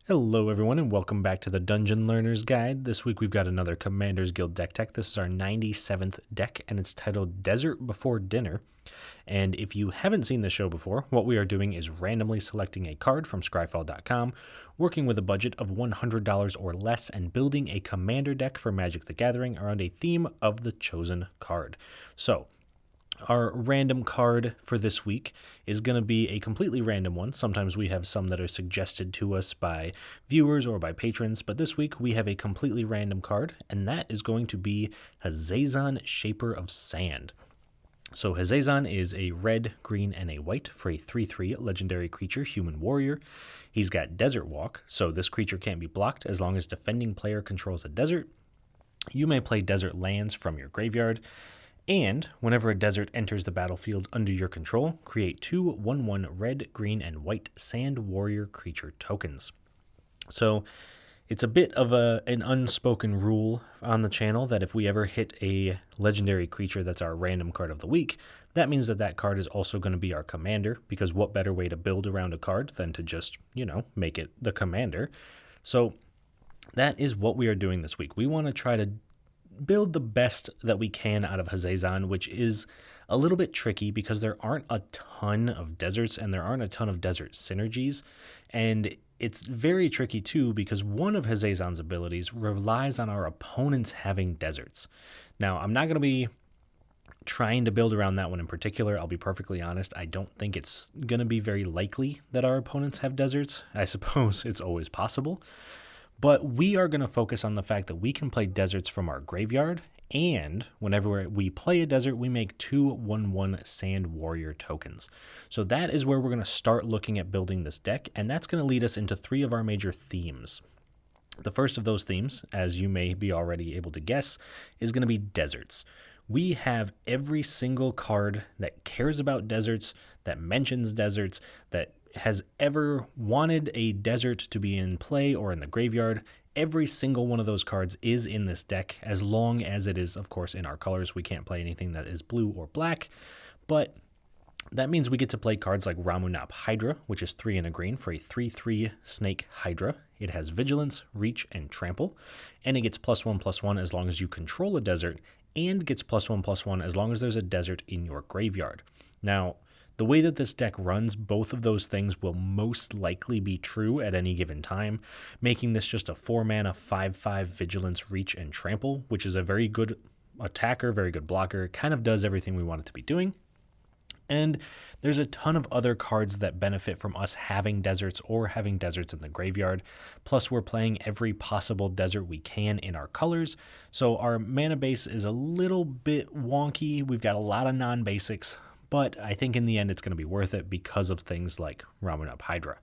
Hello everyone and welcome back to the Dungeon Learner's Guide. This week we've got another Commander's Guild deck tech. This is our 97th deck and it's titled Desert Before Dinner. And if you haven't seen the show before, what we are doing is randomly selecting a card from scryfall.com, working with a budget of $100 or less, and building a commander deck for Magic the Gathering around a theme of the chosen card. So, our random card for this week is going to be a completely random one. Sometimes we have some that are suggested to us by viewers or by patrons, but this week we have a completely random card, and that is going to be Hazezon, Shaper of Sand. So Hazezon is a red, green, and a white for a 3/3 legendary creature, human warrior. He's got Desert Walk, so this creature can't be blocked as long as defending player controls a desert. You may play desert lands from your graveyard, and whenever a desert enters the battlefield under your control, create 2 1/1 red, green, and white sand warrior creature tokens. So it's a bit of an unspoken rule on the channel that if we ever hit a legendary creature that's our random card of the week, that means that that card is also going to be our commander, because what better way to build around a card than to just, make it the commander. So that is what we are doing this week. We want to try to build the best that we can out of Hazezon, which is a little bit tricky because there aren't a ton of deserts and there aren't a ton of desert synergies. And it's very tricky too because one of Hazezon's abilities relies on our opponents having deserts. Now, I'm not going to be trying to build around that one in particular. I'll be perfectly honest. I don't think it's going to be very likely that our opponents have deserts. I suppose it's always possible. But we are going to focus on the fact that we can play deserts from our graveyard, and whenever we play a desert, we make 2 1/1 Sand Warrior tokens. So that is where we're going to start looking at building this deck, and that's going to lead us into 3 of our major themes. The first of those themes, as you may be already able to guess, is going to be deserts. We have every single card that cares about deserts, that mentions deserts, that has ever wanted a desert to be in play or in the graveyard. Every single one of those cards is in this deck, as long as it is, of course, in our colors. We can't play anything that is blue or black, but that means we get to play cards like Ramunap Hydra, which is 3 and a green for a 3/3 snake Hydra. It has Vigilance, Reach, and Trample, and it gets +1/+1 as long as you control a desert, and gets +1/+1 as long as there's a desert in your graveyard. Now, the way that this deck runs, both of those things will most likely be true at any given time, making this just a 4-mana 5/5 Vigilance, Reach, and Trample, which is a very good attacker, very good blocker, kind of does everything we want it to be doing. And there's a ton of other cards that benefit from us having deserts or having deserts in the graveyard. Plus, we're playing every possible desert we can in our colors. So our mana base is a little bit wonky. We've got a lot of non-basics, but I think in the end it's going to be worth it because of things like Ramunap Hydra.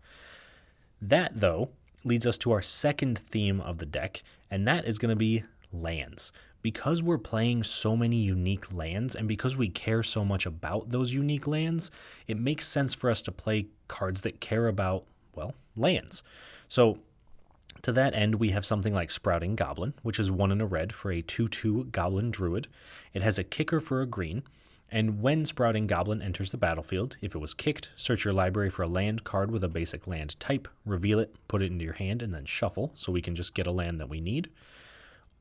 That, though, leads us to our second theme of the deck, and that is going to be lands. Because we're playing so many unique lands, and because we care so much about those unique lands, it makes sense for us to play cards that care about, lands. So to that end, we have something like Sprouting Goblin, which is 1 and a red for a 2/2 Goblin Druid. It has a kicker for a green, and when Sprouting Goblin enters the battlefield, if it was kicked, search your library for a land card with a basic land type, reveal it, put it into your hand, and then shuffle, so we can just get a land that we need.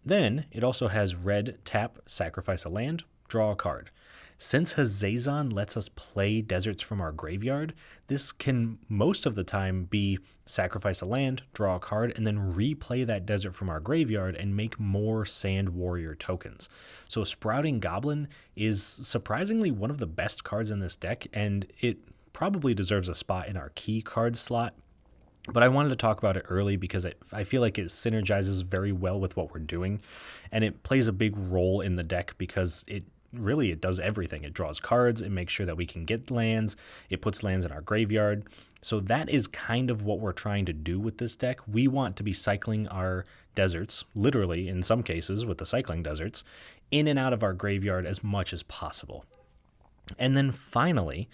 Then, it also has red, tap, sacrifice a land, draw a card. Since Hazezon lets us play deserts from our graveyard, this can most of the time be sacrifice a land, draw a card, and then replay that desert from our graveyard and make more Sand Warrior tokens. So Sprouting Goblin is surprisingly one of the best cards in this deck, and it probably deserves a spot in our key card slot. But I wanted to talk about it early because I feel like it synergizes very well with what we're doing, and it plays a big role in the deck because it does everything. It draws cards, it makes sure that we can get lands, it puts lands in our graveyard. So that is kind of what we're trying to do with this deck. We want to be cycling our deserts, literally in some cases with the cycling deserts, in and out of our graveyard as much as possible. And then finally,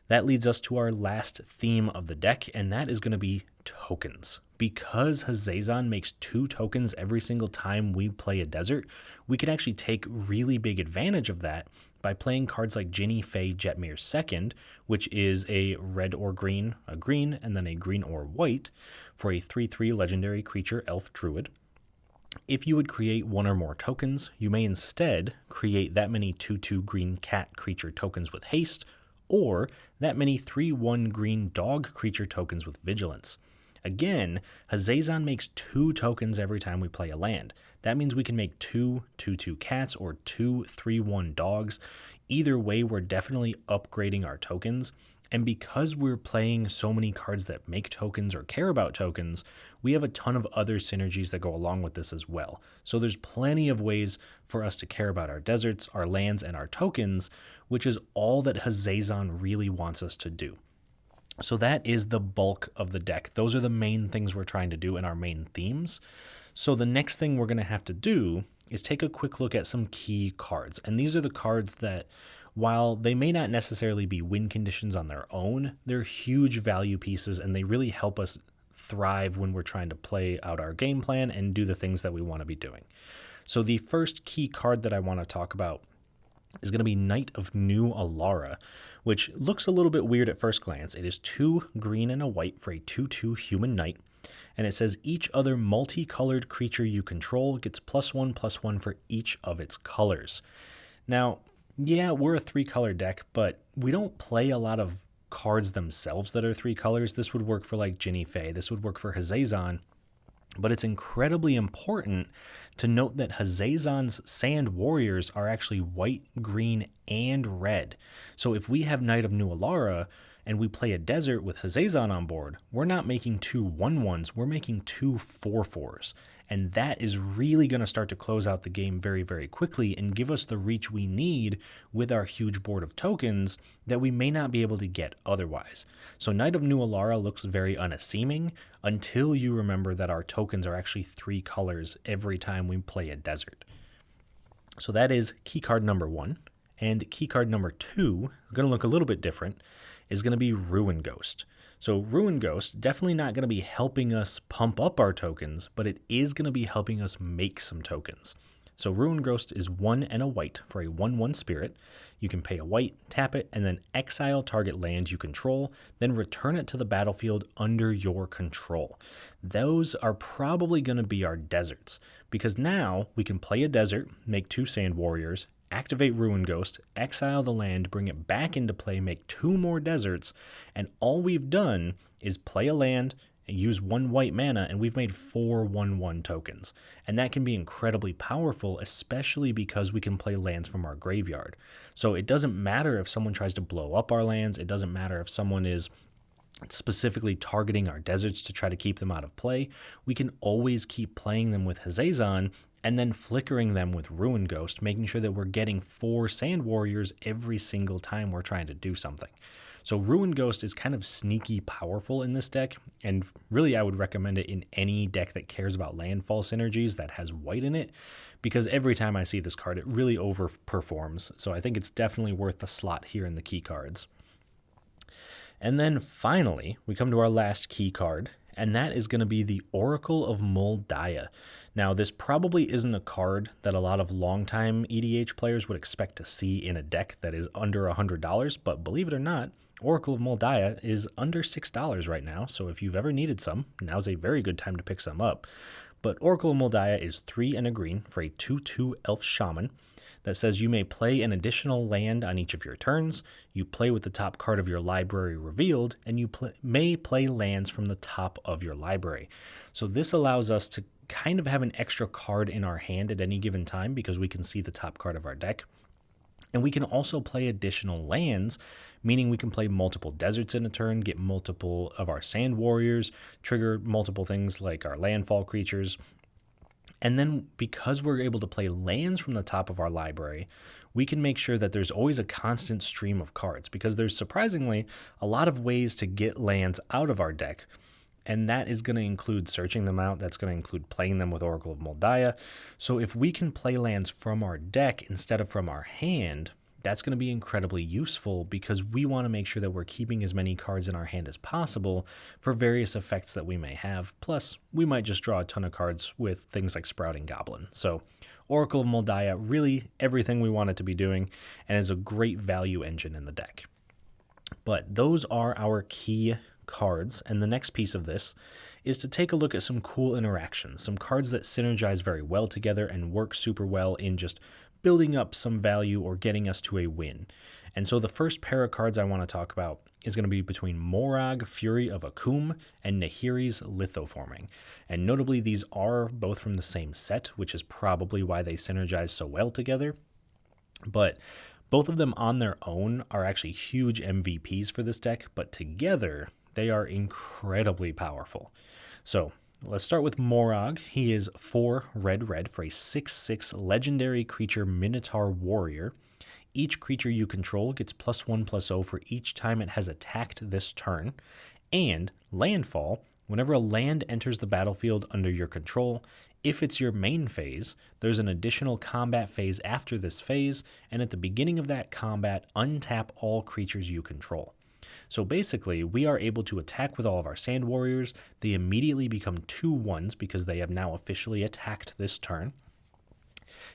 that leads us to our last theme of the deck, and that is going to be tokens. Because Hazezon makes 2 tokens every single time we play a desert, we can actually take really big advantage of that by playing cards like Ginny Fey Jetmir's Second, which is a red or green, a green, and then a green or white for a 3/3 legendary creature elf druid. If you would create 1 or more tokens, you may instead create that many 2/2 green cat creature tokens with haste, or that many 3/1 green dog creature tokens with vigilance. Again, Hazezon makes 2 tokens every time we play a land. That means we can make 2 2/2 cats or 2 3/1 dogs. Either way, we're definitely upgrading our tokens. And because we're playing so many cards that make tokens or care about tokens, we have a ton of other synergies that go along with this as well. So there's plenty of ways for us to care about our deserts, our lands, and our tokens, which is all that Hazezon really wants us to do. So that is the bulk of the deck. Those are the main things we're trying to do in our main themes. So the next thing we're going to have to do is take a quick look at some key cards. And these are the cards that, while they may not necessarily be win conditions on their own, they're huge value pieces and they really help us thrive when we're trying to play out our game plan and do the things that we want to be doing. So the first key card that I want to talk about is going to be Knight of New Alara, which looks a little bit weird at first glance. It is 2 green and a white for a 2/2 human knight, and it says each other multicolored creature you control gets +1/+1 for each of its colors. Now, yeah, we're a 3-color deck, but we don't play a lot of cards themselves that are 3 colors. This would work for like Ginny Fey. This would work for Hazezon. But it's incredibly important to note that Hazezon's Sand Warriors are actually white, green, and red. So if we have Knight of New Alara and we play a desert with Hazezon on board, we're not making 2 1/1s, we're making 2 4/4s. And that is really going to start to close out the game very, very quickly and give us the reach we need with our huge board of tokens that we may not be able to get otherwise. So Knight of New Alara looks very unassuming until you remember that our tokens are actually 3 colors every time we play a desert. So that is key card number 1. And key card number 2, going to look a little bit different, is going to be Ruin Ghost. So Ruin Ghost, definitely not going to be helping us pump up our tokens, but it is going to be helping us make some tokens. So Ruin Ghost is 1 and a white for a 1/1 spirit. You can pay a white, tap it, and then exile target land you control, then return it to the battlefield under your control. Those are probably going to be our deserts, because now we can play a desert, make 2 Sand Warriors, activate Ruin Ghost, exile the land, bring it back into play, make 2 more deserts, and all we've done is play a land and use 1 white mana, and we've made 4 1/1 tokens. And that can be incredibly powerful, especially because we can play lands from our graveyard. So it doesn't matter if someone tries to blow up our lands, it doesn't matter if someone is specifically targeting our deserts to try to keep them out of play. We can always keep playing them with Hazezon and then flickering them with Ruin Ghost, making sure that we're getting 4 Sand Warriors every single time we're trying to do something. So Ruin Ghost is kind of sneaky powerful in this deck, and really I would recommend it in any deck that cares about landfall synergies that has white in it, because every time I see this card, it really overperforms. So I think it's definitely worth the slot here in the key cards. And then finally, we come to our last key card, and that is going to be the Oracle of Moldiah. Now, this probably isn't a card that a lot of longtime EDH players would expect to see in a deck that is under $100, but believe it or not, Oracle of Moldiah is under $6 right now, so if you've ever needed some, now's a very good time to pick some up. But Oracle of Moldiah is 3 and a green for a 2/2 Elf Shaman that says you may play an additional land on each of your turns, you play with the top card of your library revealed, and you may play lands from the top of your library. So this allows us to kind of have an extra card in our hand at any given time because we can see the top card of our deck. And we can also play additional lands, meaning we can play multiple deserts in a turn, get multiple of our Sand Warriors, trigger multiple things like our landfall creatures. And then because we're able to play lands from the top of our library, we can make sure that there's always a constant stream of cards, because there's surprisingly a lot of ways to get lands out of our deck. And that is going to include searching them out. That's going to include playing them with Oracle of Moldiah. So if we can play lands from our deck instead of from our hand, that's going to be incredibly useful because we want to make sure that we're keeping as many cards in our hand as possible for various effects that we may have. Plus, we might just draw a ton of cards with things like Sprouting Goblin. So Oracle of Moldiah, really everything we want it to be doing, and is a great value engine in the deck. But those are our key cards, and the next piece of this is to take a look at some cool interactions, some cards that synergize very well together and work super well in just building up some value or getting us to a win. And so the first pair of cards I want to talk about is going to be between Morag, Fury of Akum, and Nahiri's Lithoforming. And notably, these are both from the same set, which is probably why they synergize so well together. But both of them on their own are actually huge MVPs for this deck, but together they are incredibly powerful. So let's start with Morag. He is 4 red for a 6/6 legendary creature Minotaur Warrior. Each creature you control gets +1/+0 for each time it has attacked this turn. And landfall, whenever a land enters the battlefield under your control, if it's your main phase, there's an additional combat phase after this phase, and at the beginning of that combat, untap all creatures you control. So basically, we are able to attack with all of our Sand Warriors. They immediately become 2/1s because they have now officially attacked this turn.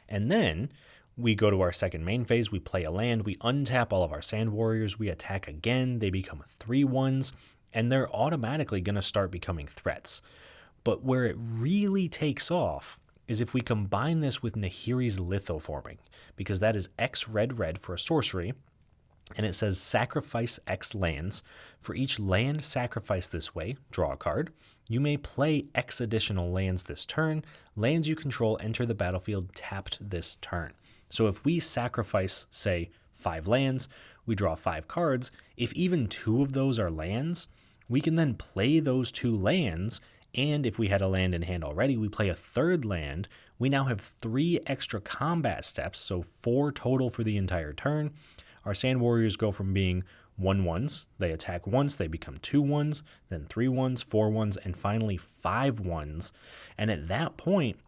And then we go to our second main phase, we play a land, we untap all of our Sand Warriors, we attack again, they become 3/1s, and they're automatically going to start becoming threats. But where it really takes off is if we combine this with Nahiri's Lithoforming, because that is X red for a sorcery, and it says sacrifice X lands. For each land sacrificed this way, draw a card. You may play X additional lands this turn. Lands you control enter the battlefield tapped this turn. So if we sacrifice, say, 5 lands, we draw 5 cards. If even 2 of those are lands, we can then play those 2 lands, and if we had a land in hand already, we play a third land. We now have 3 extra combat steps, so 4 total for the entire turn. Our Sand Warriors go from being 1/1s, they attack once, they become 2/1s, then 3/1s, 4/1s, and finally 5/1s. And at that point,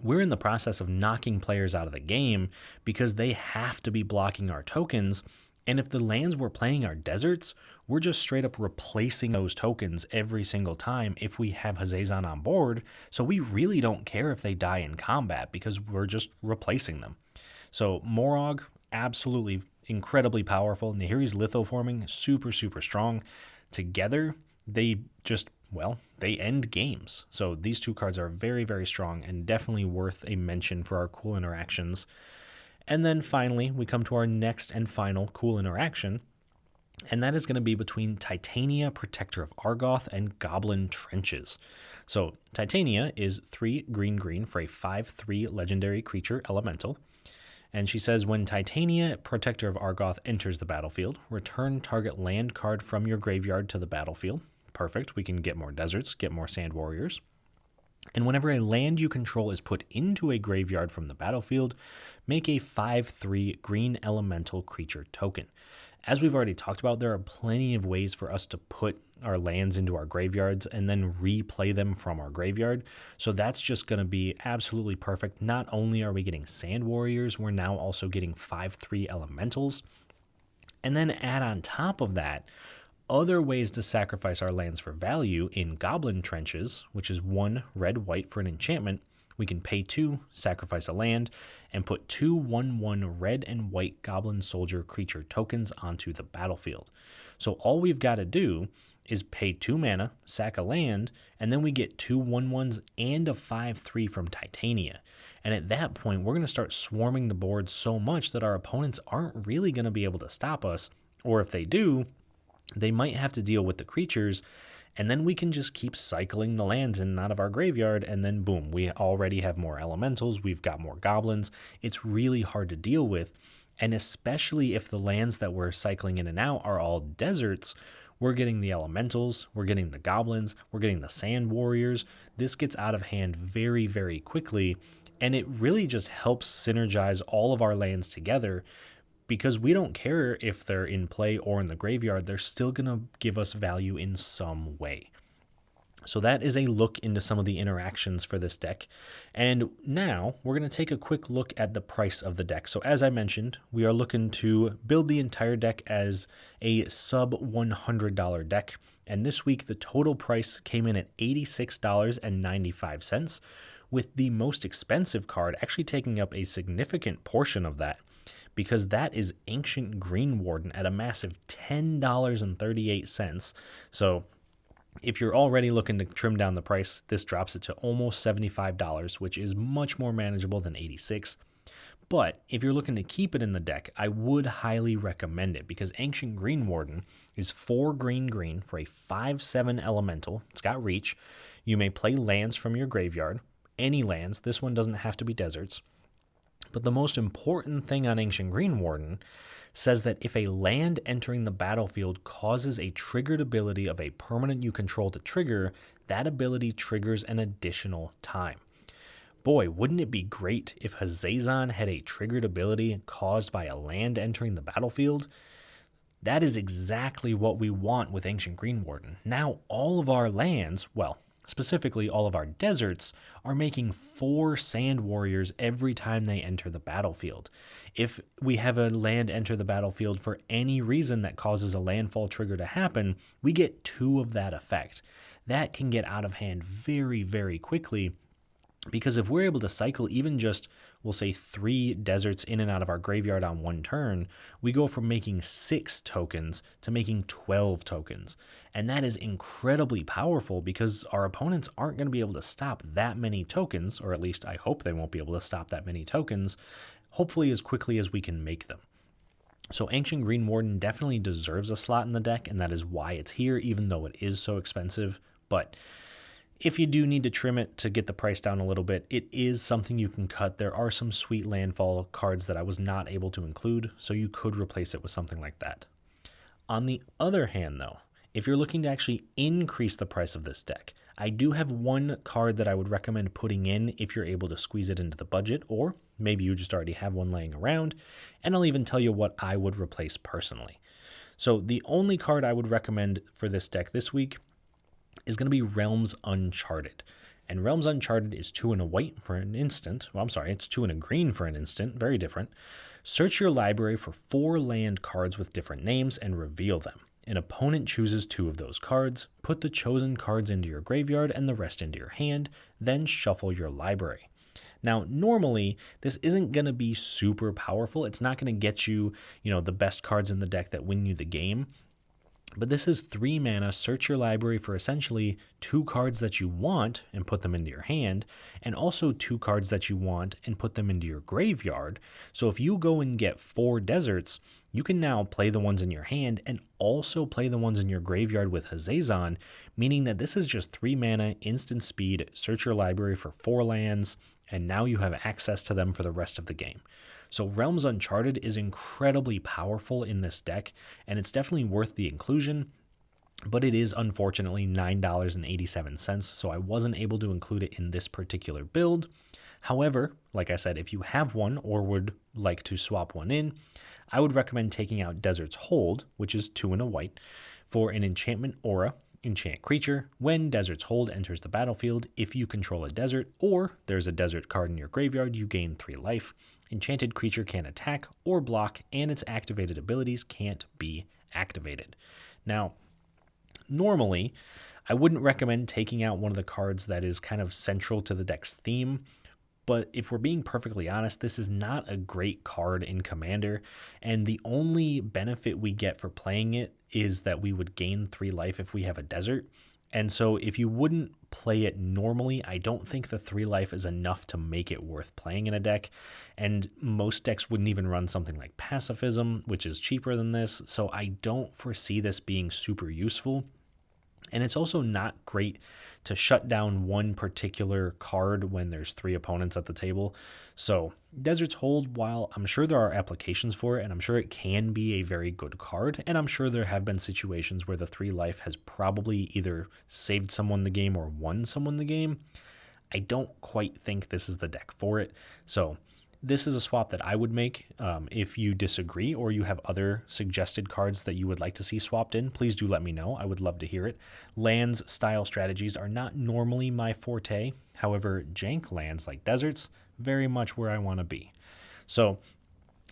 we're in the process of knocking players out of the game because they have to be blocking our tokens. And if the lands we're playing are deserts, we're just straight up replacing those tokens every single time if we have Hazezon on board. So we really don't care if they die in combat because we're just replacing them. So Morag, absolutely incredibly powerful. Nahiri's Lithoforming, super strong. Together, they just, well, they end games. So these 2 cards are very strong and definitely worth a mention for our cool interactions. And then finally, we come to our next and final cool interaction, and that is going to be between Titania, Protector of Argoth, and Goblin Trenches. So Titania is 3 green for a 5/3 legendary creature elemental. And she says, when Titania, Protector of Argoth, enters the battlefield, return target land card from your graveyard to the battlefield. Perfect, we can get more deserts, get more Sand Warriors. And whenever a land you control is put into a graveyard from the battlefield, make a 5/3 green elemental creature token. As we've already talked about, there are plenty of ways for us to put our lands into our graveyards and then replay them from our graveyard. So that's just going to be absolutely perfect. Not only are we getting Sand Warriors, we're now also getting 5/3 elementals. And then add on top of that, other ways to sacrifice our lands for value in Goblin Trenches, which is 1 red-white for an enchantment. We can pay 2, sacrifice a land, and put 2 1/1 red and white Goblin Soldier creature tokens onto the battlefield. So all we've got to do is pay 2 mana, sack a land, and then we get 2 1/1s and a 5/3 from Titania. And at that point, we're going to start swarming the board so much that our opponents aren't really going to be able to stop us, or if they do, they might have to deal with the creatures, and then we can just keep cycling the lands in and out of our graveyard, and then boom, we already have more elementals, we've got more goblins. It's really hard to deal with, and especially if the lands that we're cycling in and out are all deserts, we're getting the elementals, we're getting the goblins, we're getting the Sand Warriors. This gets out of hand very quickly, and it really just helps synergize all of our lands together, because we don't care if they're in play or in the graveyard, they're still going to give us value in some way. So that is a look into some of the interactions for this deck. And now we're going to take a quick look at the price of the deck. So as I mentioned, we are looking to build the entire deck as a sub $100 deck. And this week, the total price came in at $86.95, with the most expensive card actually taking up a significant portion of that, because that is Ancient Green Warden at a massive $10.38. So if you're already looking to trim down the price, this drops it to almost $75, which is much more manageable than $86. But if you're looking to keep it in the deck, I would highly recommend it, because Ancient Green Warden is 4 green for a 5/7 elemental. It's got reach. You may play lands from your graveyard, any lands. This one doesn't have to be deserts. But the most important thing on Ancient Green Warden says that if a land entering the battlefield causes a triggered ability of a permanent you control to trigger, that ability triggers an additional time. Boy, wouldn't it be great if Hazezon had a triggered ability caused by a land entering the battlefield? That is exactly what we want with Ancient Green Warden. Now all of our lands, well, specifically all of our deserts, are making 4 Sand Warriors every time they enter the battlefield. If we have a land enter the battlefield for any reason that causes a landfall trigger to happen, we get 2 of that effect. That can get out of hand very, very quickly, because if we're able to cycle even just, we'll say, 3 deserts in and out of our graveyard on one turn, we go from making 6 tokens to making 12 tokens. And that is incredibly powerful, because our opponents aren't going to be able to stop that many tokens, or at least I hope they won't be able to stop that many tokens, hopefully as quickly as we can make them. So Ancient Green Warden definitely deserves a slot in the deck, and that is why it's here, even though it is so expensive. But if you do need to trim it to get the price down a little bit, it is something you can cut. There are some sweet landfall cards that I was not able to include, so you could replace it with something like that. On the other hand, though, if you're looking to actually increase the price of this deck, I do have one card that I would recommend putting in if you're able to squeeze it into the budget, or maybe you just already have one laying around, and I'll even tell you what I would replace personally. So the only card I would recommend for this deck this week is going to be Realms Uncharted. And Realms Uncharted is 2 and a white for an instant. Well, I'm sorry, it's 2 and a green for an instant. Very different. Search your library for 4 land cards with different names and reveal them. An opponent chooses 2 of those cards. Put the chosen cards into your graveyard and the rest into your hand. Then shuffle your library. Now, normally, this isn't going to be super powerful. It's not going to get you, the best cards in the deck that win you the game. But this is 3 mana, search your library for essentially 2 cards that you want and put them into your hand, and also 2 cards that you want and put them into your graveyard. So if you go and get 4 deserts, you can now play the ones in your hand and also play the ones in your graveyard with Hazezon, meaning that this is just 3 mana, instant speed, search your library for 4 lands, and now you have access to them for the rest of the game. So Realms Uncharted is incredibly powerful in this deck, and it's definitely worth the inclusion, but it is unfortunately $9.87, so I wasn't able to include it in this particular build. However, like I said, if you have one or would like to swap one in, I would recommend taking out Desert's Hold, which is 2 and a white, for an enchantment aura. Enchant creature. When Desert's Hold enters the battlefield, if you control a desert or there's a desert card in your graveyard, you gain 3 life. Enchanted creature can't attack or block, and its activated abilities can't be activated. Now, normally, I wouldn't recommend taking out one of the cards that is kind of central to the deck's theme, but if we're being perfectly honest, this is not a great card in Commander, and the only benefit we get for playing it is that we would gain 3 life if we have a desert. And so if you wouldn't play it normally, I don't think the 3 life is enough to make it worth playing in a deck. And most decks wouldn't even run something like Pacifism, which is cheaper than this. So I don't foresee this being super useful. And it's also not great to shut down one particular card when there's 3 opponents at the table. So Desert's Hold, while I'm sure there are applications for it, and I'm sure it can be a very good card, and I'm sure there have been situations where the 3 life has probably either saved someone the game or won someone the game, I don't quite think this is the deck for it. So This is a swap that I would make. If you disagree or you have other suggested cards that you would like to see swapped in, please do let me know. I would love to hear it. Lands style strategies are not normally my forte. However, jank lands like deserts, very much where I want to be. So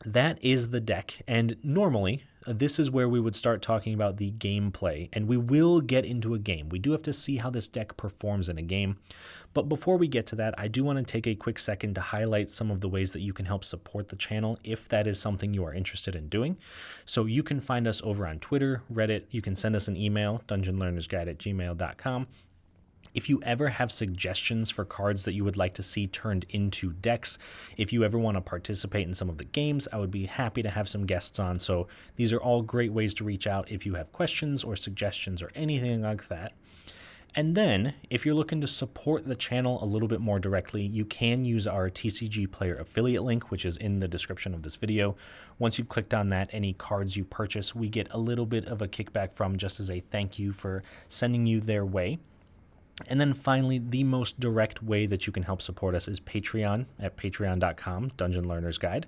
that is the deck, and normally this is where we would start talking about the gameplay, and we will get into a game. We do have to see how this deck performs in a game, but before we get to that, I do want to take a quick second to highlight some of the ways that you can help support the channel if that is something you are interested in doing. So you can find us over on Twitter, Reddit, you can send us an email, dungeonlearnersguide@gmail.com. If you ever have suggestions for cards that you would like to see turned into decks, if you ever want to participate in some of the games, I would be happy to have some guests on. So these are all great ways to reach out if you have questions or suggestions or anything like that. And then, if you're looking to support the channel a little bit more directly, you can use our TCG Player affiliate link, which is in the description of this video. Once you've clicked on that, any cards you purchase, we get a little bit of a kickback from, just as a thank you for sending you their way. And then finally, the most direct way that you can help support us is Patreon at patreon.com, Dungeon Learners Guide.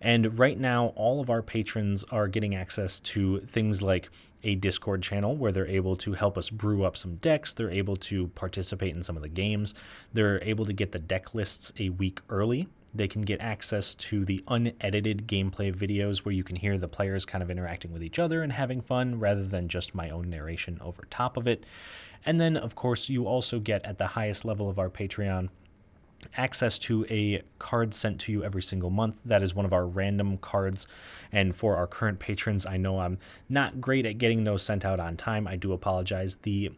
And right now, all of our patrons are getting access to things like a Discord channel where they're able to help us brew up some decks. They're able to participate in some of the games. They're able to get the deck lists a week early. They can get access to the unedited gameplay videos where you can hear the players kind of interacting with each other and having fun rather than just my own narration over top of it. And then, of course, you also get at the highest level of our Patreon access to a card sent to you every single month. That is one of our random cards. And for our current patrons, I know I'm not great at getting those sent out on time. I do apologize. The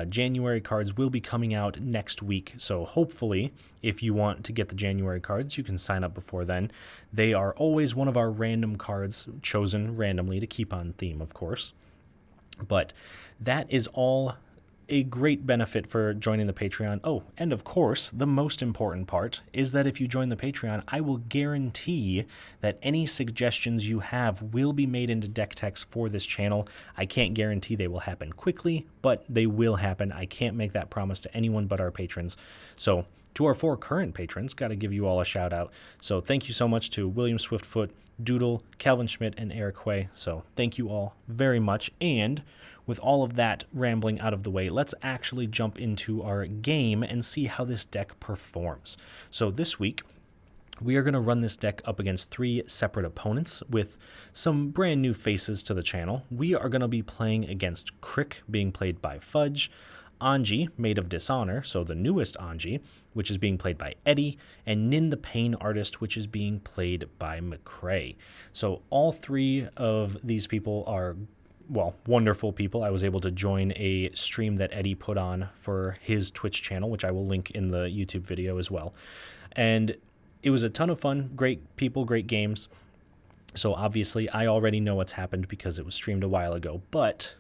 January cards will be coming out next week. So hopefully, if you want to get the January cards, you can sign up before then. They are always one of our random cards, chosen randomly to keep on theme, of course. But that is all a great benefit for joining the Patreon. Oh, and of course, the most important part is that if you join the Patreon, I will guarantee that any suggestions you have will be made into deck techs for this channel. I can't guarantee they will happen quickly, but they will happen. I can't make that promise to anyone but our patrons. So to our 4 current patrons, got to give you all a shout out. So thank you so much to William Swiftfoot, Doodle, Calvin Schmidt, and Eric Way. So thank you all very much. And with all of that rambling out of the way, let's actually jump into our game and see how this deck performs. So this week, we are going to run this deck up against 3 separate opponents with some brand new faces to the channel. We are going to be playing against Crick, being played by Fudge, Anji, Maid of Dishonor, so the newest Anji, which is being played by Eddie, and Nin the Pain Artist, which is being played by McRae. So all 3 of these people are, well, wonderful people. I was able to join a stream that Eddie put on for his Twitch channel, which I will link in the YouTube video as well. And it was a ton of fun, great people, great games. So obviously I already know what's happened because it was streamed a while ago, but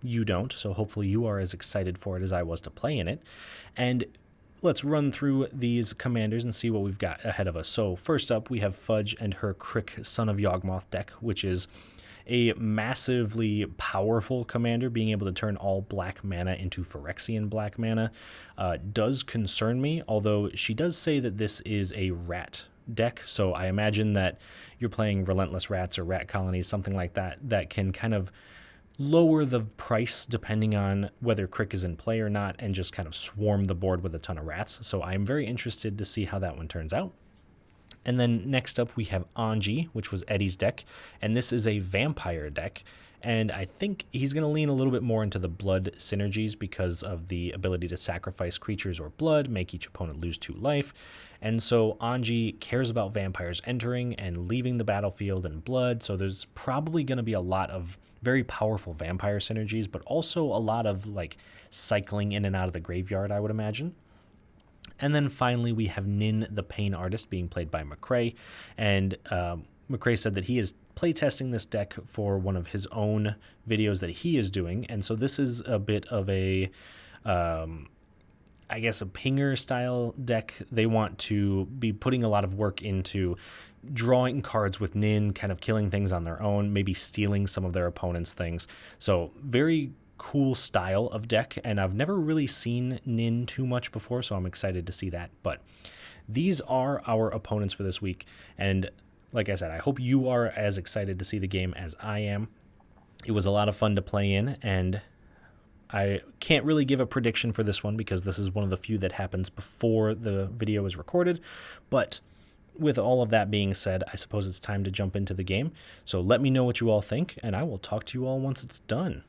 you don't, so hopefully you are as excited for it as I was to play in it. And let's run through these commanders and see what we've got ahead of us. So first up, we have Fudge and her Crick Son of Yawgmoth deck, which is a massively powerful commander. Being able to turn all black mana into Phyrexian black mana does concern me, although she does say that this is a rat deck, so I imagine that you're playing Relentless Rats or Rat Colonies, something like that, that can kind of lower the price depending on whether Crick is in play or not and just kind of swarm the board with a ton of rats. So I'm very interested to see how that one turns out. And then next up we have Anji, which was Eddie's deck, and this is a vampire deck. And I think he's going to lean a little bit more into the blood synergies because of the ability to sacrifice creatures or blood, make each opponent lose 2 life. And so Anji cares about vampires entering and leaving the battlefield and blood, so there's probably going to be a lot of very powerful vampire synergies, but also a lot of like cycling in and out of the graveyard, I would imagine. And then finally we have Nin the Pain Artist being played by McRae, and McRae said that he is playtesting this deck for one of his own videos that he is doing, and so this is a bit of a I guess a pinger style deck. They want to be putting a lot of work into drawing cards with Nin, kind of killing things on their own, maybe stealing some of their opponent's things. So very cool style of deck, and I've never really seen Nin too much before, so I'm excited to see that. But these are our opponents for this week, and like I said, I hope you are as excited to see the game as I am. It was a lot of fun to play in, and I can't really give a prediction for this one because this is one of the few that happens before the video is recorded, but with all of that being said, I suppose it's time to jump into the game. So let me know what you all think, and I will talk to you all once it's done.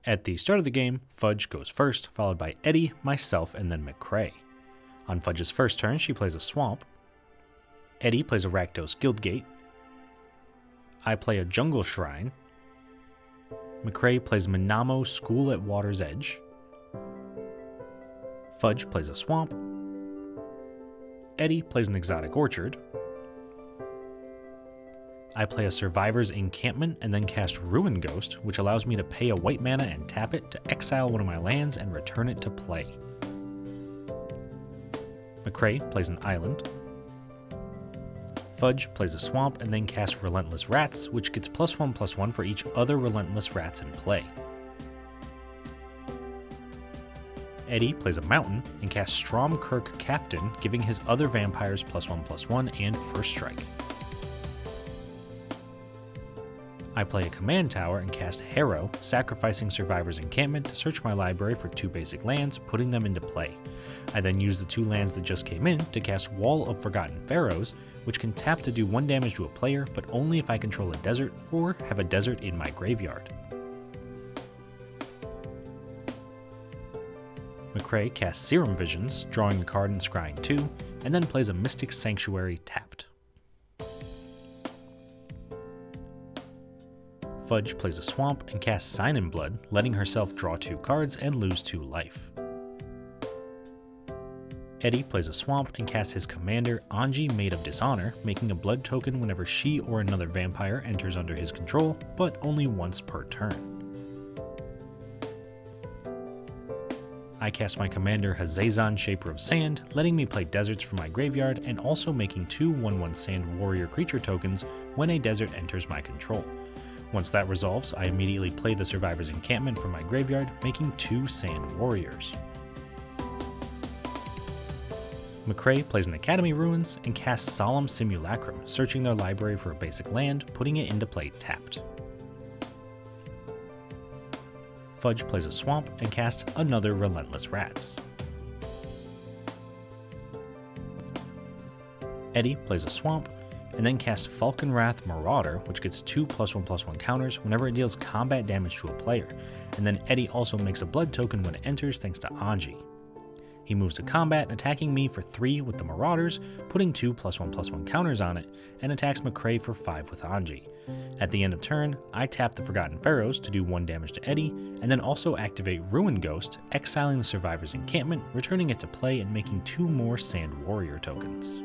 At the start of the game, Fudge goes first, followed by Eddie, myself, and then McRae. On Fudge's first turn, she plays a Swamp. Eddie plays a Rakdos Guildgate. I play a Jungle Shrine. McRae plays Minamo School at Water's Edge. Fudge plays a Swamp. Eddie plays an Exotic Orchard. I play a Survivor's Encampment and then cast Ruin Ghost, which allows me to pay a white mana and tap it to exile one of my lands and return it to play. McRae plays an Island. Fudge plays a Swamp and then casts Relentless Rats, which gets +1/+1 for each other Relentless Rats in play. Eddie plays a Mountain and casts Stromkirk Captain, giving his other vampires +1/+1 and First Strike. I play a Command Tower and cast Harrow, sacrificing Survivor's Encampment to search my library for 2 basic lands, putting them into play. I then use the 2 lands that just came in to cast Wall of Forgotten Pharaohs, which can tap to do 1 damage to a player, but only if I control a desert or have a desert in my graveyard. McRae casts Serum Visions, drawing a card and scrying 2, and then plays a Mystic Sanctuary tapped. Fudge plays a Swamp and casts Sign in Blood, letting herself draw 2 cards and lose 2 life. Eddie plays a Swamp and casts his commander, Anji, Maid of Dishonor, making a blood token whenever she or another vampire enters under his control, but only once per turn. I cast my commander, Hazezon, Shaper of Sand, letting me play deserts from my graveyard and also making 2 1/1 Sand Warrior creature tokens when a desert enters my control. Once that resolves, I immediately play the Survivor's Encampment from my graveyard, making 2 Sand Warriors. McRae plays an Academy Ruins and casts Solemn Simulacrum, searching their library for a basic land, putting it into play tapped. Fudge plays a Swamp and casts another Relentless Rats. Eddie plays a Swamp and then casts Falconwrath Marauder, which gets 2 +1/+1 counters whenever it deals combat damage to a player, and then Eddie also makes a blood token when it enters thanks to Anji. He moves to combat, attacking me for 3 with the Marauders, putting 2 +1/+1 counters on it, and attacks McRae for 5 with Anji. At the end of turn, I tap the Forgotten Pharaohs to do 1 damage to Eddie, and then also activate Ruin Ghost, exiling the Survivor's Encampment, returning it to play and making 2 more Sand Warrior tokens.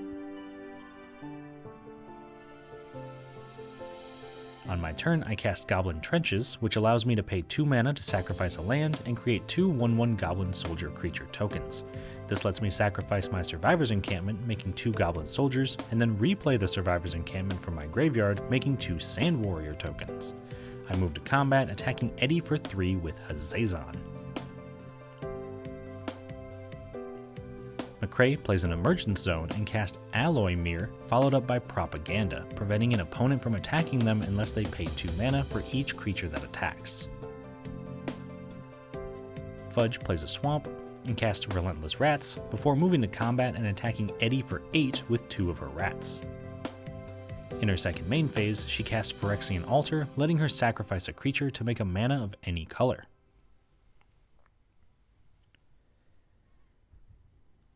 On my turn, I cast Goblin Trenches, which allows me to pay 2 mana to sacrifice a land and create 2 1/1 Goblin Soldier creature tokens. This lets me sacrifice my Survivor's Encampment, making 2 Goblin Soldiers, and then replay the Survivor's Encampment from my graveyard, making 2 Sand Warrior tokens. I move to combat, attacking Eddie for 3 with Hazezon. McRae plays an Emergence Zone and casts Alloy Mirror, followed up by Propaganda, preventing an opponent from attacking them unless they pay 2 mana for each creature that attacks. Fudge plays a Swamp and casts Relentless Rats, before moving to combat and attacking Eddie for 8 with 2 of her rats. In her second main phase, she casts Phyrexian Altar, letting her sacrifice a creature to make a mana of any color.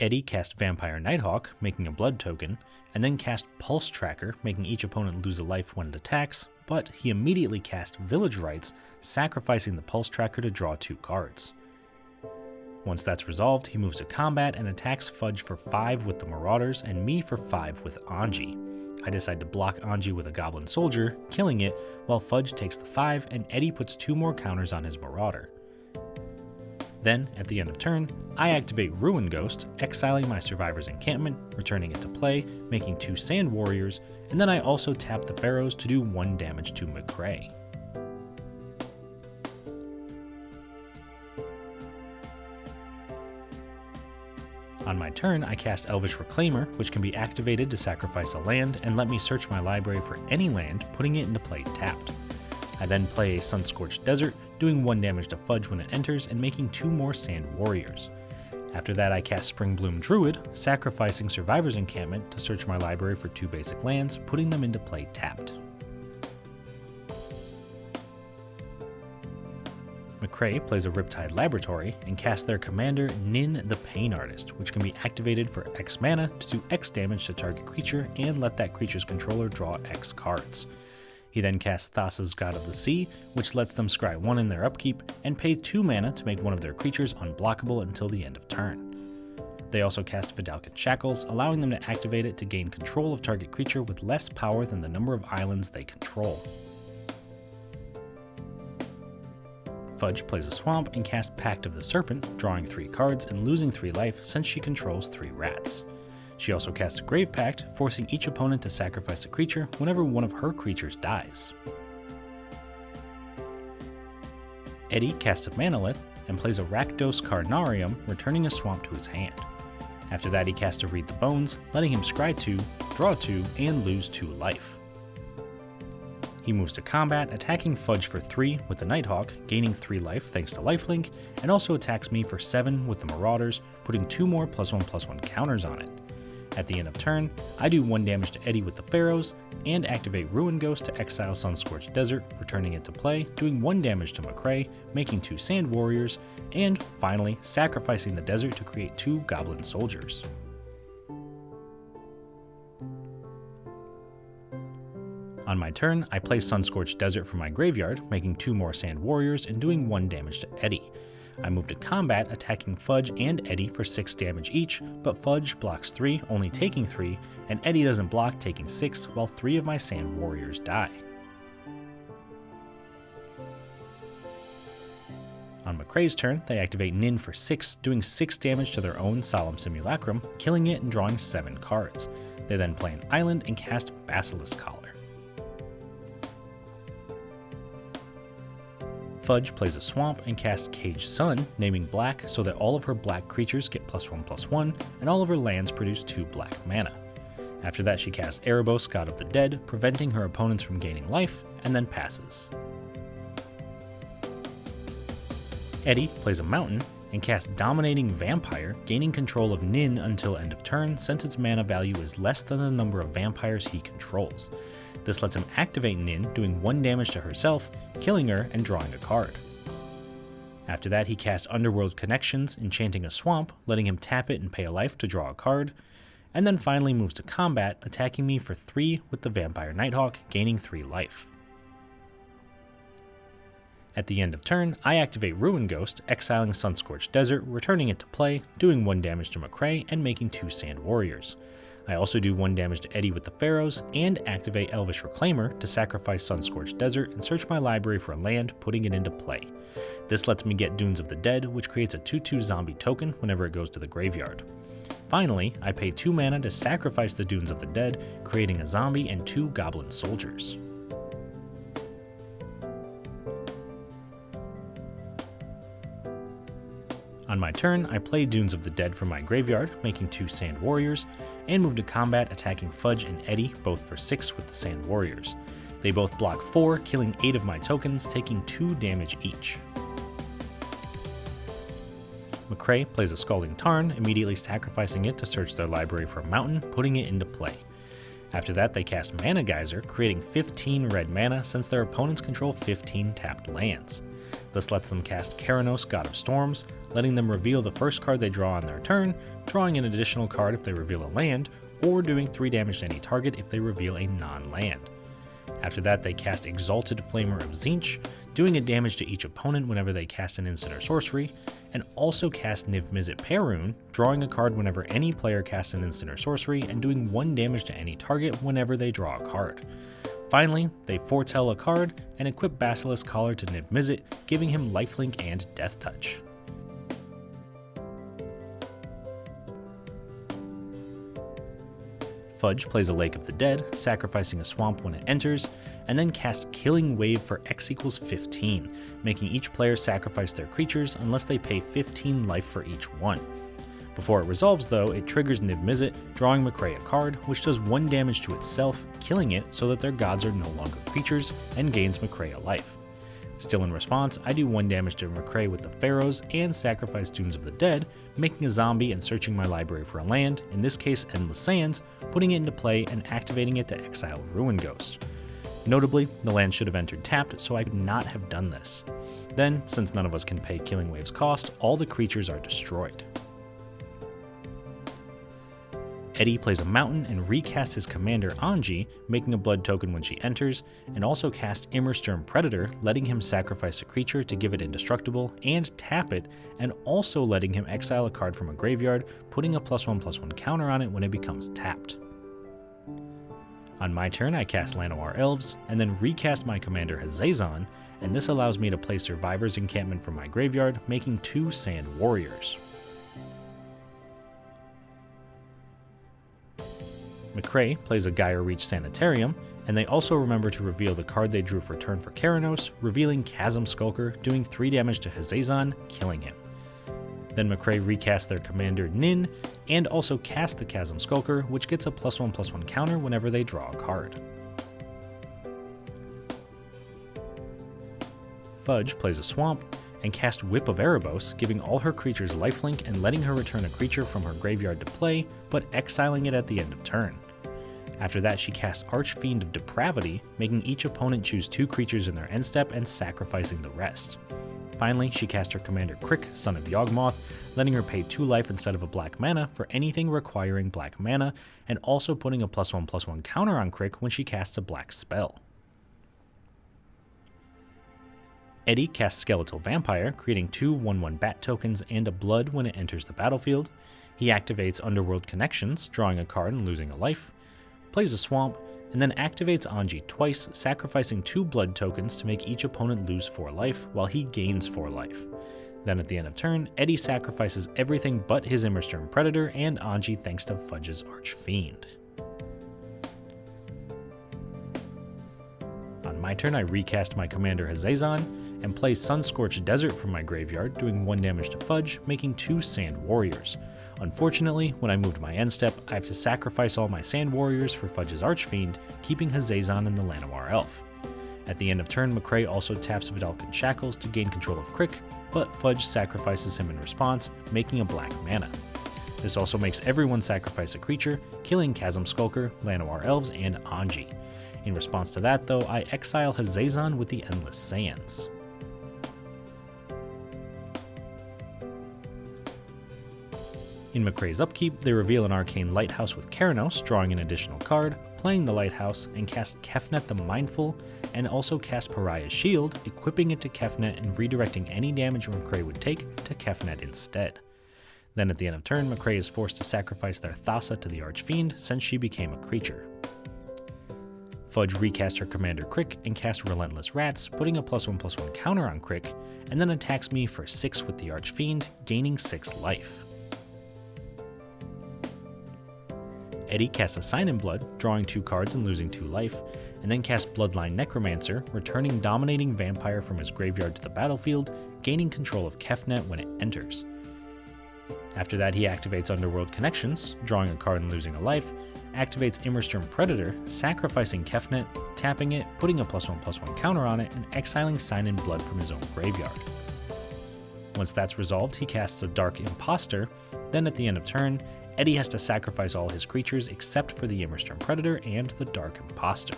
Eddie cast Vampire Nighthawk, making a blood token, and then cast Pulse Tracker, making each opponent lose a life when it attacks, but he immediately cast Village Rites, sacrificing the Pulse Tracker to draw 2 cards. Once that's resolved, he moves to combat and attacks Fudge for 5 with the Marauders and me for 5 with Anji. I decide to block Anji with a Goblin Soldier, killing it, while Fudge takes the 5 and Eddie puts 2 more counters on his Marauder. Then, at the end of turn, I activate Ruin Ghost, exiling my Survivor's Encampment, returning it to play, making 2 Sand Warriors, and then I also tap the Pharaohs to do 1 damage to McRae. On my turn, I cast Elvish Reclaimer, which can be activated to sacrifice a land and let me search my library for any land, putting it into play tapped. I then play a Sun-Scorched Desert, doing 1 damage to Fudge when it enters and making 2 more Sand Warriors. After that, I cast Springbloom Druid, sacrificing Survivor's Encampment to search my library for 2 basic lands, putting them into play tapped. McRae plays a Riptide Laboratory and casts their commander Nin the Pain Artist, which can be activated for X mana to do X damage to target creature and let that creature's controller draw X cards. He then casts Thassa's God of the Sea, which lets them scry 1 in their upkeep and pay 2 mana to make one of their creatures unblockable until the end of turn. They also cast Vidalcan Shackles, allowing them to activate it to gain control of target creature with less power than the number of islands they control. Fudge plays a Swamp and casts Pact of the Serpent, drawing 3 cards and losing 3 life since she controls 3 rats. She also casts a Grave Pact, forcing each opponent to sacrifice a creature whenever one of her creatures dies. Eddie casts a Manalith and plays a Rakdos Carnarium, returning a swamp to his hand. After that, he casts a Read the Bones, letting him scry 2, draw 2, and lose 2 life. He moves to combat, attacking Fudge for 3 with the Nighthawk, gaining 3 life thanks to lifelink, and also attacks me for 7 with the Marauders, putting 2 more +1/+1 counters on it. At the end of turn, I do 1 damage to Eddie with the Pharaohs, and activate Ruin Ghost to exile Sun-Scorched Desert, returning it to play, doing 1 damage to McRae, making 2 Sand Warriors, and finally sacrificing the desert to create 2 Goblin Soldiers. On my turn, I play Sun-Scorched Desert from my graveyard, making 2 more Sand Warriors and doing 1 damage to Eddie. I move to combat, attacking Fudge and Eddie for 6 damage each, but Fudge blocks 3, only taking 3, and Eddie doesn't block, taking 6, while 3 of my Sand Warriors die. On McRae's turn, they activate Nin for 6, doing 6 damage to their own Solemn Simulacrum, killing it and drawing 7 cards. They then play an island and cast Basilisk Collar. Fudge plays a Swamp and casts Cage Sun, naming black so that all of her black creatures get +1/+1, and all of her lands produce 2 black mana. After that, she casts Erebos, God of the Dead, preventing her opponents from gaining life, and then passes. Eddie plays a Mountain and casts Dominating Vampire, gaining control of Nin until end of turn since its mana value is less than the number of vampires he controls. This lets him activate Nin, doing 1 damage to herself, killing her and drawing a card. After that, he casts Underworld Connections, enchanting a Swamp, letting him tap it and pay a life to draw a card, and then finally moves to combat, attacking me for 3 with the Vampire Nighthawk, gaining 3 life. At the end of turn, I activate Ruin Ghost, exiling Sun-Scorched Desert, returning it to play, doing 1 damage to McRae and making 2 Sand Warriors. I also do 1 damage to Eddie with the Pharaohs, and activate Elvish Reclaimer to sacrifice Sun-Scorched Desert and search my library for a land, putting it into play. This lets me get Dunes of the Dead, which creates a 2/2 zombie token whenever it goes to the graveyard. Finally, I pay 2 mana to sacrifice the Dunes of the Dead, creating a zombie and 2 Goblin Soldiers. On my turn, I play Dunes of the Dead from my graveyard, making 2 Sand Warriors, and move to combat, attacking Fudge and Eddie, both for 6 with the Sand Warriors. They both block 4, killing 8 of my tokens, taking 2 damage each. McRae plays a Scalding Tarn, immediately sacrificing it to search their library for a mountain, putting it into play. After that, they cast Mana Geyser, creating 15 red mana since their opponents control 15 tapped lands. This lets them cast Keranos, God of Storms, letting them reveal the first card they draw on their turn, drawing an additional card if they reveal a land, or doing 3 damage to any target if they reveal a non-land. After that, they cast Exalted Flamer of Tzeentch, doing a damage to each opponent whenever they cast an instant or sorcery, and also cast Niv-Mizzet Perun, drawing a card whenever any player casts an instant or sorcery, and doing 1 damage to any target whenever they draw a card. Finally, they foretell a card and equip Basilisk Collar to Niv-Mizzet, giving him lifelink and Death Touch. Fudge plays a Lake of the Dead, sacrificing a swamp when it enters, and then casts Killing Wave for X equals 15, making each player sacrifice their creatures unless they pay 15 life for each one. Before it resolves though, it triggers Niv Mizzet, drawing McRae a card, which does 1 damage to itself, killing it so that their gods are no longer creatures, and gains McRae a life. Still in response, I do 1 damage to McRae with the Pharaohs and sacrifice Dunes of the Dead, making a zombie and searching my library for a land, in this case Endless Sands, putting it into play and activating it to exile Ruin Ghost. Notably, the land should have entered tapped, so I could not have done this. Then, since none of us can pay Killing Wave's cost, all the creatures are destroyed. Eddie plays a mountain and recasts his commander Anji, making a blood token when she enters, and also casts Immersturm Predator, letting him sacrifice a creature to give it indestructible and tap it, and also letting him exile a card from a graveyard, putting a +1/+1 counter on it when it becomes tapped. On my turn, I cast Llanowar Elves, and then recast my commander Hazezon, and this allows me to play Survivor's Encampment from my graveyard, making 2 Sand Warriors. McRae plays a Gaia Reach Sanitarium, and they also remember to reveal the card they drew for turn for Keranos, revealing Chasm Skulker, doing 3 damage to Hazezon, killing him. Then McRae recasts their commander Nin, and also cast the Chasm Skulker, which gets a +1/+1 counter whenever they draw a card. Fudge plays a Swamp, and cast Whip of Erebos, giving all her creatures lifelink and letting her return a creature from her graveyard to play, but exiling it at the end of turn. After that, she cast Archfiend of Depravity, making each opponent choose 2 creatures in their end step and sacrificing the rest. Finally, she cast her commander Crick, Son of Yawgmoth, letting her pay 2 life instead of a black mana for anything requiring black mana, and also putting a +1/+1 counter on Crick when she casts a black spell. Eddie casts Skeletal Vampire, creating 2 1/1 bat tokens and a blood when it enters the battlefield. He activates Underworld Connections, drawing a card and losing a life, plays a Swamp, and then activates Anji twice, sacrificing 2 blood tokens to make each opponent lose 4 life, while he gains 4 life. Then at the end of turn, Eddie sacrifices everything but his Immersturm Predator and Anji thanks to Fudge's Archfiend. On my turn, I recast my commander Hazezon, and play Sunscorched Desert from my graveyard, doing 1 damage to Fudge, making 2 Sand Warriors. Unfortunately, when I moved my end step, I have to sacrifice all my Sand Warriors for Fudge's Archfiend, keeping Hazezon and the Llanowar Elf. At the end of turn, McRae also taps Vidalcan Shackles to gain control of Crick, but Fudge sacrifices him in response, making a black mana. This also makes everyone sacrifice a creature, killing Chasm Skulker, Llanowar Elves, and Anji. In response to that though, I exile Hazezon with the Endless Sands. In McRae's upkeep, they reveal an Arcane Lighthouse with Keranos, drawing an additional card, playing the Lighthouse, and cast Kefnet the Mindful, and also cast Pariah's Shield, equipping it to Kefnet and redirecting any damage McRae would take to Kefnet instead. Then at the end of turn, McRae is forced to sacrifice their Thassa to the Archfiend since she became a creature. Fudge recast her commander Crick and cast Relentless Rats, putting a +1/+1 counter on Crick, and then attacks me for 6 with the Archfiend, gaining 6 life. Eddie casts a Sign in Blood, drawing 2 cards and losing 2 life, and then casts Bloodline Necromancer, returning Dominating Vampire from his graveyard to the battlefield, gaining control of Kefnet when it enters. After that, he activates Underworld Connections, drawing a card and losing a life, activates Immersturm Predator, sacrificing Kefnet, tapping it, putting a +1/+1 counter on it, and exiling Sign in Blood from his own graveyard. Once that's resolved, he casts a Dark Imposter, then at the end of turn, Eddie has to sacrifice all his creatures except for the Immersturm Predator and the Dark Imposter.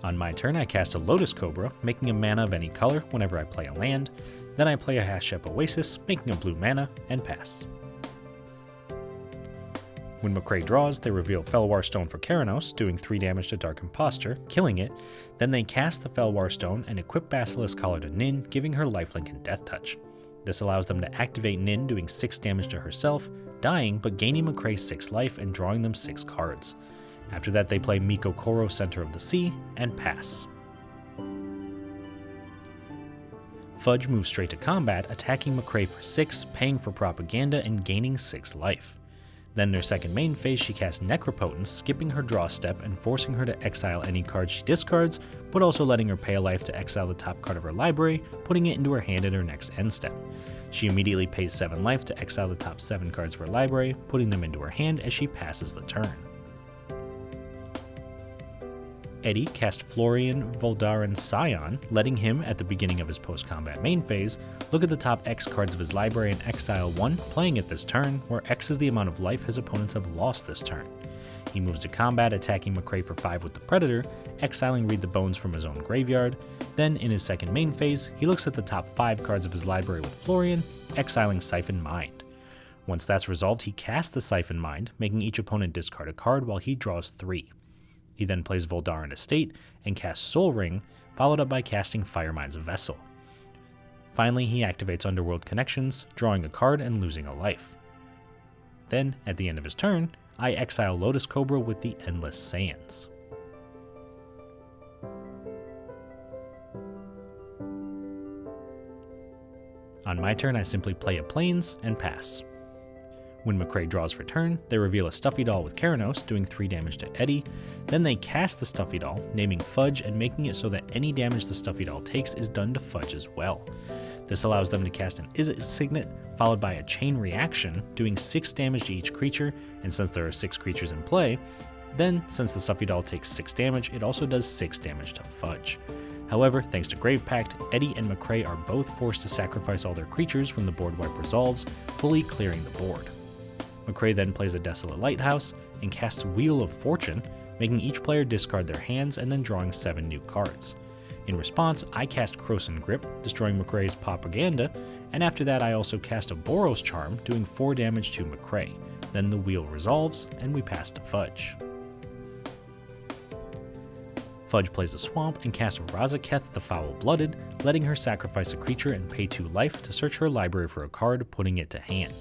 On my turn, I cast a Lotus Cobra, making a mana of any color whenever I play a land, then I play a Hashep Oasis, making a blue mana, and pass. When McRae draws, they reveal Felwar Stone for Keranos, doing 3 damage to Dark Imposter, killing it, then they cast the Felwar Stone and equip Basilisk Collar to Nin, giving her lifelink and death touch. This allows them to activate Nin, doing 6 damage to herself, dying but gaining McRae 6 life and drawing them 6 cards. After that, they play Miko Koro, Center of the Sea, and pass. Fudge moves straight to combat, attacking McRae for 6, paying for propaganda, and gaining 6 life. Then their second main phase, she casts Necropotence, skipping her draw step and forcing her to exile any card she discards, but also letting her pay a life to exile the top card of her library, putting it into her hand in her next end step. She immediately pays 7 life to exile the top 7 cards of her library, putting them into her hand as she passes the turn. Eddie cast Florian Voldaren Scion, letting him, at the beginning of his post-combat main phase, look at the top X cards of his library and exile 1, playing it this turn, where X is the amount of life his opponents have lost this turn. He moves to combat, attacking McRae for 5 with the Predator, exiling Read the Bones from his own graveyard. Then, in his second main phase, he looks at the top 5 cards of his library with Florian, exiling Siphon Mind. Once that's resolved, he casts the Siphon Mind, making each opponent discard a card while he draws 3. He then plays Voldaren Estate and casts Soul Ring, followed up by casting Firemind's Vessel. Finally, he activates Underworld Connections, drawing a card and losing a life. Then, at the end of his turn, I exile Lotus Cobra with the Endless Sands. On my turn, I simply play a Plains and pass. When McRae draws for turn, they reveal a Stuffy Doll with Keranos, doing 3 damage to Eddie. Then they cast the Stuffy Doll, naming Fudge and making it so that any damage the Stuffy Doll takes is done to Fudge as well. This allows them to cast an Izzet Signet, followed by a Chain Reaction, doing 6 damage to each creature, and since there are 6 creatures in play, then, since the Stuffy Doll takes 6 damage, it also does 6 damage to Fudge. However, thanks to Grave Pact, Eddie and McRae are both forced to sacrifice all their creatures when the board wipe resolves, fully clearing the board. McRae then plays a Desolate Lighthouse and casts Wheel of Fortune, making each player discard their hands and then drawing 7 new cards. In response, I cast Krosan Grip, destroying McRae's Propaganda, and after that I also cast a Boros Charm, doing 4 damage to McRae. Then the wheel resolves, and we pass to Fudge. Fudge plays a Swamp and casts Razaketh the Foul-Blooded, letting her sacrifice a creature and pay 2 life to search her library for a card, putting it to hand.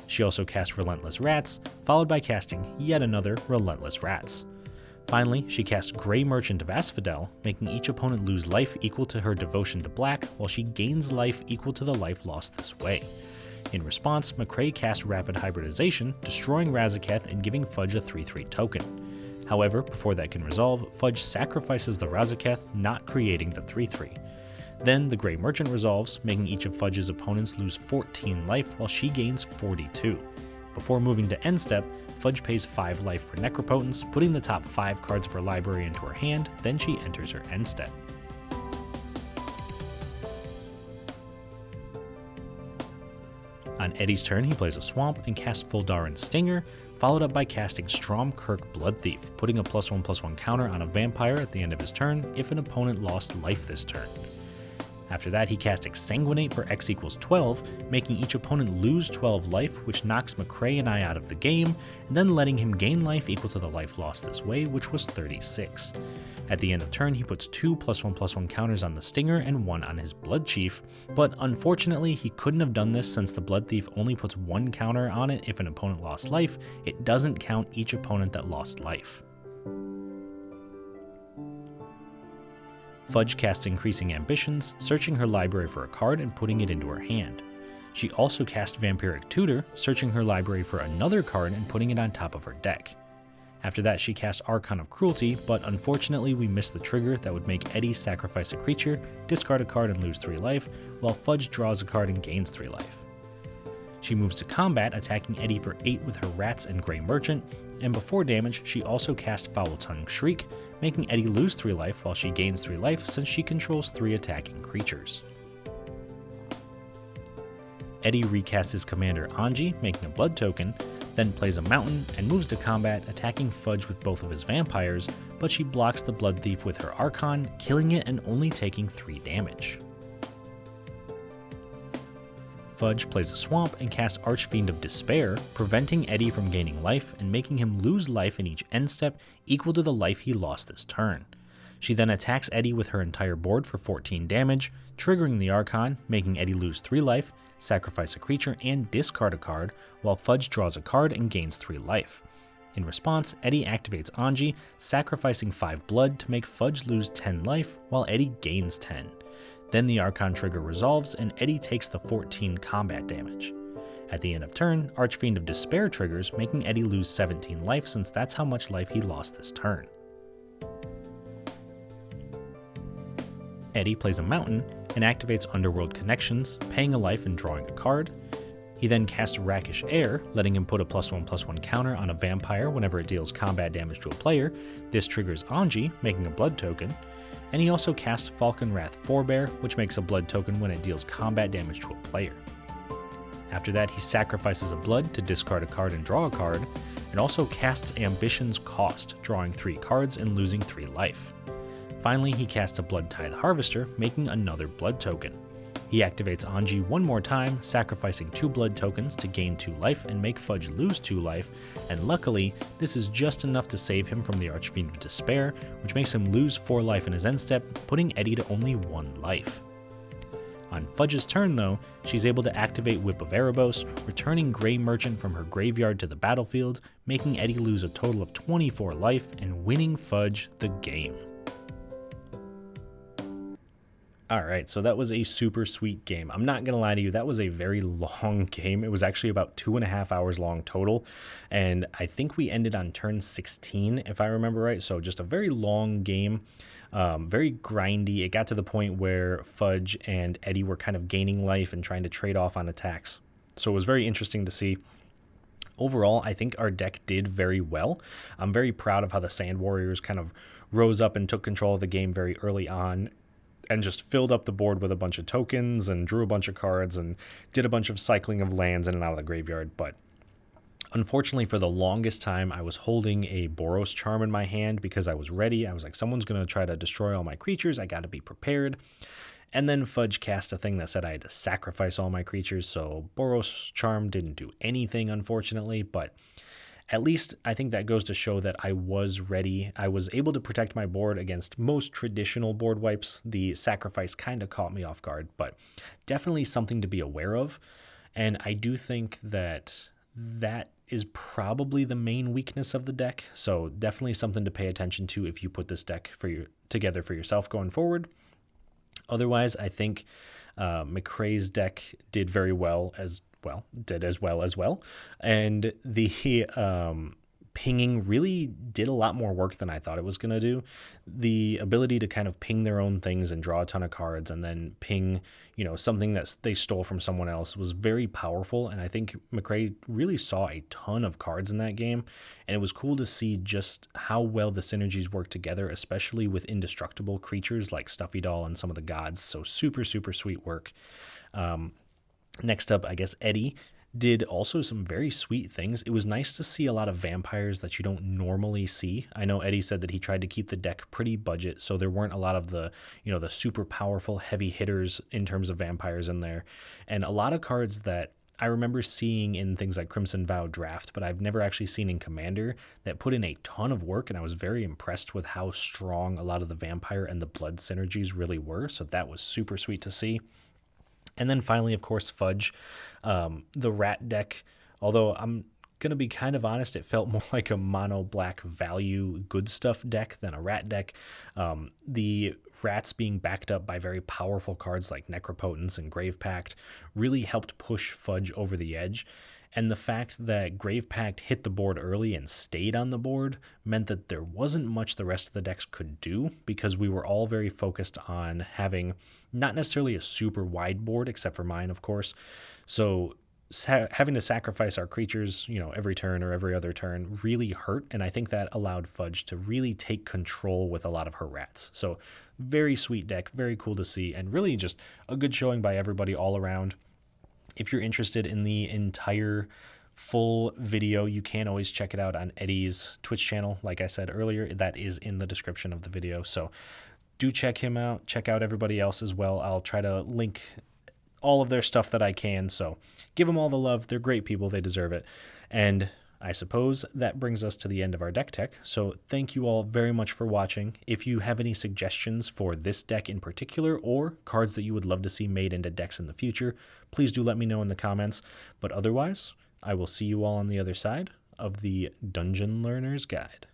She also casts Relentless Rats, followed by casting yet another Relentless Rats. Finally, she casts Grey Merchant of Asphodel, making each opponent lose life equal to her devotion to black, while she gains life equal to the life lost this way. In response, McRae casts Rapid Hybridization, destroying Razaketh and giving Fudge a 3/3 token. However, before that can resolve, Fudge sacrifices the Razaketh, not creating the 3/3. Then the Grey Merchant resolves, making each of Fudge's opponents lose 14 life while she gains 42. Before moving to end step, Fudge pays 5 life for Necropotence, putting the top 5 cards of her library into her hand, then she enters her end step. On Eddie's turn, he plays a Swamp and casts Voldaren Stinger, followed up by casting Stromkirk Bloodthief, putting a +1/+1 counter on a vampire at the end of his turn if an opponent lost life this turn. After that, he casts Exsanguinate for X equals 12, making each opponent lose 12 life, which knocks McRae and I out of the game, and then letting him gain life equal to the life lost this way, which was 36. At the end of turn, he puts 2 +1/+1 counters on the Stinger and 1 on his Blood Chief, but unfortunately he couldn't have done this since the Blood Thief only puts 1 counter on it if an opponent lost life. It doesn't count each opponent that lost life. Fudge casts Increasing Ambitions, searching her library for a card and putting it into her hand. She also casts Vampiric Tutor, searching her library for another card and putting it on top of her deck. After that, she casts Archon of Cruelty, but unfortunately we missed the trigger that would make Eddie sacrifice a creature, discard a card and lose 3 life, while Fudge draws a card and gains 3 life. She moves to combat, attacking Eddie for 8 with her Rats and Grey Merchant, and before damage, she also casts Foul Tongue Shriek, making Eddie lose 3 life while she gains 3 life since she controls 3 attacking creatures. Eddie recasts his commander Anji, making a blood token, then plays a mountain and moves to combat, attacking Fudge with both of his vampires, but she blocks the Blood Thief with her Archon, killing it and only taking 3 damage. Fudge plays a Swamp and casts Archfiend of Despair, preventing Eddie from gaining life and making him lose life in each end step equal to the life he lost this turn. She then attacks Eddie with her entire board for 14 damage, triggering the Archon, making Eddie lose 3 life, sacrifice a creature, and discard a card, while Fudge draws a card and gains 3 life. In response, Eddie activates Anji, sacrificing 5 blood to make Fudge lose 10 life, while Eddie gains 10. Then the Archon trigger resolves and Eddie takes the 14 combat damage. At the end of turn, Archfiend of Despair triggers, making Eddie lose 17 life since that's how much life he lost this turn. Eddie plays a mountain and activates Underworld Connections, paying a life and drawing a card. He then casts Rakish Air, letting him put a +1/+1 counter on a vampire whenever it deals combat damage to a player. This triggers Anji, making a blood token. And he also casts Falcon Wrath Forebear, which makes a blood token when it deals combat damage to a player. After that, he sacrifices a blood to discard a card and draw a card, and also casts Ambition's Cost, drawing 3 cards and losing 3 life. Finally, he casts a Blood Tide Harvester, making another blood token. He activates Anji one more time, sacrificing 2 blood tokens to gain 2 life and make Fudge lose 2 life, and luckily, this is just enough to save him from the Archfiend of Despair, which makes him lose 4 life in his end step, putting Eddie to only 1 life. On Fudge's turn though, she's able to activate Whip of Erebos, returning Grey Merchant from her graveyard to the battlefield, making Eddie lose a total of 24 life and winning Fudge the game. Alright, so that was a super sweet game. I'm not going to lie to you, that was a very long game. It was actually about 2.5 hours long total, and I think we ended on turn 16, if I remember right, so just a very long game, very grindy. It got to the point where Fudge and Eddie were kind of gaining life and trying to trade off on attacks, so it was very interesting to see. Overall, I think our deck did very well. I'm very proud of how the Sand Warriors kind of rose up and took control of the game very early on, and just filled up the board with a bunch of tokens and drew a bunch of cards and did a bunch of cycling of lands in and out of the graveyard. But unfortunately, for the longest time, I was holding a Boros Charm in my hand because I was ready. I was like, someone's going to try to destroy all my creatures. I got to be prepared. And then Fudge cast a thing that said I had to sacrifice all my creatures. So Boros Charm didn't do anything, unfortunately, but at least I think that goes to show that I was ready. I was able to protect my board against most traditional board wipes. The sacrifice kind of caught me off guard, but definitely something to be aware of. And I do think that that is probably the main weakness of the deck. So definitely something to pay attention to if you put this deck together for yourself going forward. Otherwise, I think McRae's deck did very well as well. And the pinging really did a lot more work than I thought it was going to do. The ability to kind of ping their own things and draw a ton of cards and then ping, something that they stole from someone else was very powerful. And I think McRae really saw a ton of cards in that game. And it was cool to see just how well the synergies work together, especially with indestructible creatures like Stuffy Doll and some of the gods. So super, super sweet work. Next up, I guess Eddie did also some very sweet things. It was nice to see a lot of vampires that you don't normally see. I know Eddie said that he tried to keep the deck pretty budget, so there weren't a lot of the, the super powerful heavy hitters in terms of vampires in there. And a lot of cards that I remember seeing in things like Crimson Vow Draft, but I've never actually seen in Commander, that put in a ton of work, and I was very impressed with how strong a lot of the vampire and the blood synergies really were, so that was super sweet to see. And then finally, of course, Fudge, the rat deck, although I'm going to be kind of honest, it felt more like a mono black value good stuff deck than a rat deck. The rats being backed up by very powerful cards like Necropotence and Grave Pact really helped push Fudge over the edge. And the fact that Grave Pact hit the board early and stayed on the board meant that there wasn't much the rest of the decks could do, because we were all very focused on having not necessarily a super wide board, except for mine, of course. So having to sacrifice our creatures, every turn or every other turn really hurt. And I think that allowed Fudge to really take control with a lot of her rats. So very sweet deck, very cool to see, and really just a good showing by everybody all around. If you're interested in the entire full video, you can always check it out on Eddie's Twitch channel. Like I said earlier, that is in the description of the video. So do check him out. Check out everybody else as well. I'll try to link all of their stuff that I can. So give them all the love. They're great people. They deserve it. And I suppose that brings us to the end of our deck tech. So thank you all very much for watching. If you have any suggestions for this deck in particular, or cards that you would love to see made into decks in the future, please do let me know in the comments. But otherwise, I will see you all on the other side of the Dungeon Learner's Guide.